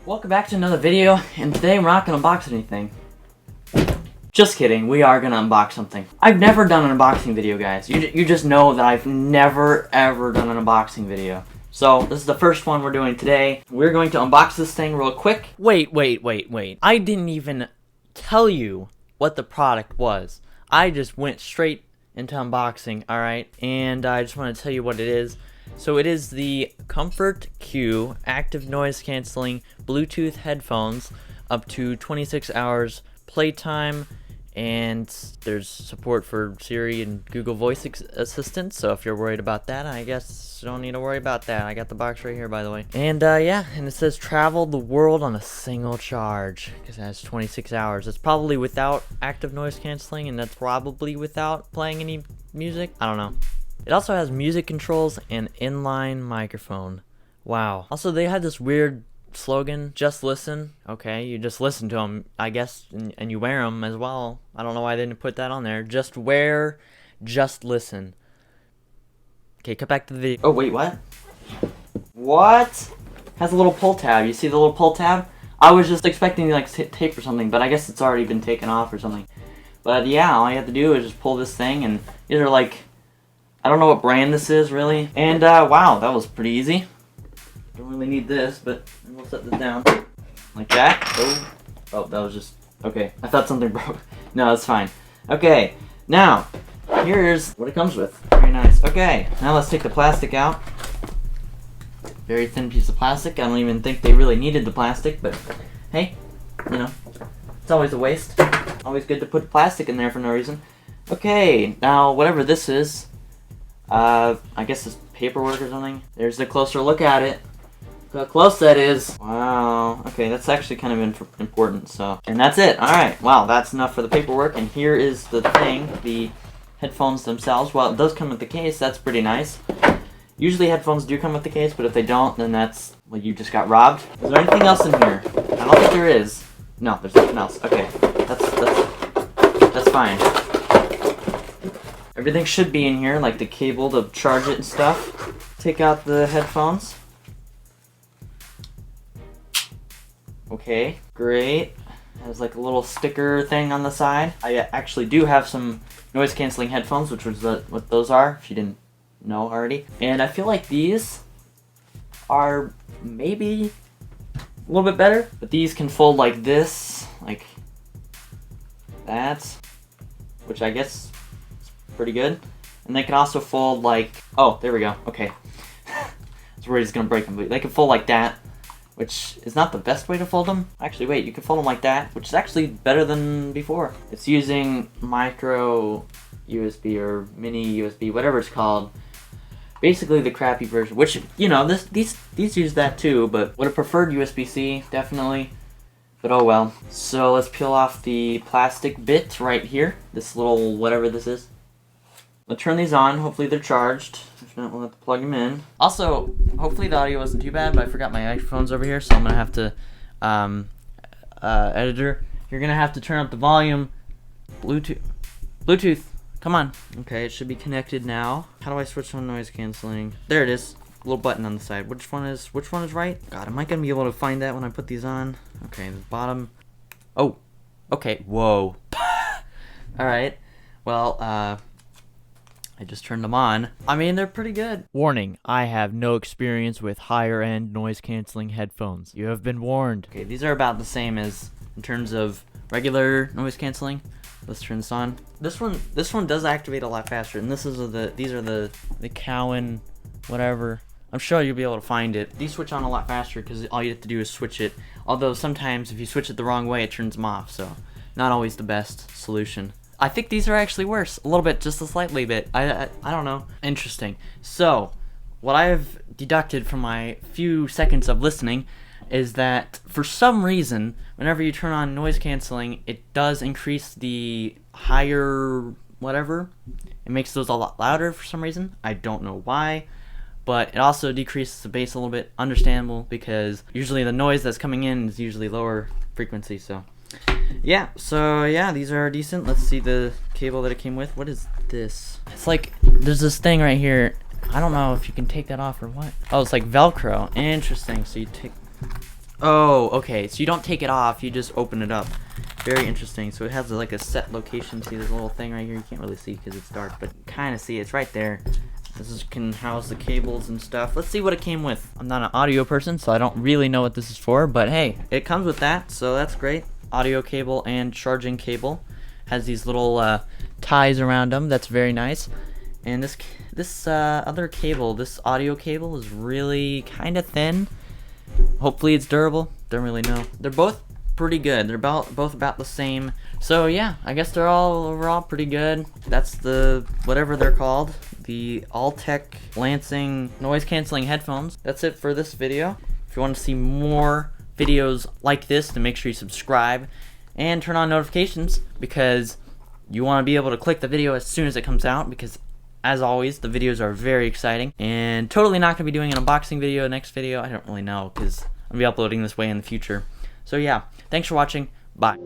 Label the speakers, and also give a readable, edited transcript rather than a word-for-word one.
Speaker 1: Welcome back to another video, and today we're not going to unbox anything. Just kidding, we are going to unbox something. I've never done an unboxing video, guys. You just know that I've never ever done an unboxing video. So, this is the first one we're doing today. We're going to unbox this thing real quick. Wait. I didn't even tell you what the product was. I just went straight into unboxing, alright? And I just want to tell you what it is. So it is the ComfortQ active noise cancelling Bluetooth headphones, up to 26 hours playtime, and there's support for Siri and Google Voice Assistant, so if you're worried about that, I guess you don't need to worry about that. I got the box right here, by the way. And yeah, and it says travel the world on a single charge, because it has 26 hours. It's probably without active noise cancelling, and that's probably without playing any music. I don't know. It also has music controls and inline microphone. Wow. Also, they had this weird slogan, just listen. Okay, you just listen to them, I guess, and you wear them as well. I don't know why they didn't put that on there. Just wear, just listen. Okay, cut back to the video. Oh, wait, what? What? Has a little pull tab. You see the little pull tab? I was just expecting like tape or something, but I guess it's already been taken off or something. But yeah, all you have to do is just pull this thing, and these are like, I don't know what brand this is, really. And, wow, that was pretty easy. Don't really need this, but we'll set this down. Like that. Oh, that was just, okay. I thought something broke. No, that's fine. Okay, now, here's what it comes with. Very nice. Okay, now let's take the plastic out. Very thin piece of plastic. I don't even think they really needed the plastic, but hey, you know, it's always a waste. Always good to put plastic in there for no reason. Okay, now, whatever this is, I guess it's paperwork or something. There's a closer look at it. Look how close that is. Wow. Okay, that's actually kind of important, so. And that's it. Alright, wow, that's enough for the paperwork. And here is the thing, the headphones themselves. Well, it does come with the case. That's pretty nice. Usually headphones do come with the case, but if they don't, then that's, well, you just got robbed. Is there anything else in here? I don't think there is. No, there's nothing else. Okay, that's fine. Everything should be in here, like the cable to charge it and stuff. Take out the headphones. Okay, great. Has like a little sticker thing on the side. I actually do have some noise cancelling headphones, which was what those are, if you didn't know already. And I feel like these are maybe a little bit better, but these can fold like this, like that, which I guess pretty good. And they can also fold like, oh, there we go, okay. That's where he's gonna break them, but they can fold like that, which is not the best way to fold them. Actually, wait, you can fold them like that, which is actually better than before. It's using micro USB or mini USB, whatever it's called. Basically the crappy version, which, you know, these use that too, but would have preferred USB-C, definitely. But oh well. So let's peel off the plastic bit right here. This little whatever this is. We'll turn these on. Hopefully they're charged. If not, we'll have to plug them in. Also, hopefully the audio wasn't too bad, but I forgot my headphones over here, so I'm going to have to, editor, you're going to have to turn up the volume. Bluetooth. Come on. Okay, it should be connected now. How do I switch on noise canceling? There it is. A little button on the side. Which one is right? God, am I going to be able to find that when I put these on? Okay, the bottom. Oh. Okay, whoa. Alright. Well, I just turned them on. I mean, they're pretty good. Warning, I have no experience with higher-end noise-canceling headphones. You have been warned. Okay, these are about the same as in terms of regular noise-canceling. Let's turn this on. This one does activate a lot faster, and these are the Cowan, whatever. I'm sure you'll be able to find it. These switch on a lot faster because all you have to do is switch it. Although sometimes if you switch it the wrong way, it turns them off, so not always the best solution. I think these are actually worse. A little bit, just a slightly bit. I don't know. Interesting. So, what I've deducted from my few seconds of listening is that for some reason, whenever you turn on noise canceling, it does increase the higher whatever. It makes those a lot louder for some reason. I don't know why. But it also decreases the bass a little bit. Understandable, because usually the noise that's coming in is usually lower frequency, so. Yeah, so yeah, these are decent. Let's see the cable that it came with. What is this? It's like, there's this thing right here. I don't know if you can take that off or what. Oh, it's like Velcro. Interesting. So you take, Oh, okay. So you don't take it off, you just open it up. Very interesting. So it has like a set location. See this little thing right here? You can't really see because it's dark, but kind of see it's right there. Can house the cables and stuff. Let's see what it came with. I'm not an audio person, so I don't really know what this is for, but hey, it comes with that, so that's great. Audio cable and charging cable. Has these little ties around them. That's very nice. And this other cable, this audio cable, is really kind of thin. Hopefully it's durable. Don't really know. They're both pretty good. They're both about the same. So yeah, I guess they're all overall pretty good. That's the whatever they're called, the Altec Lansing noise canceling headphones. That's it for this video. If you want to see more videos like this, then make sure you subscribe and turn on notifications, because you want to be able to click the video as soon as it comes out, because as always, the videos are very exciting. And totally not going to be doing an unboxing video next video. I don't really know, because I'm going to be uploading this way in the future. So yeah, thanks for watching. Bye.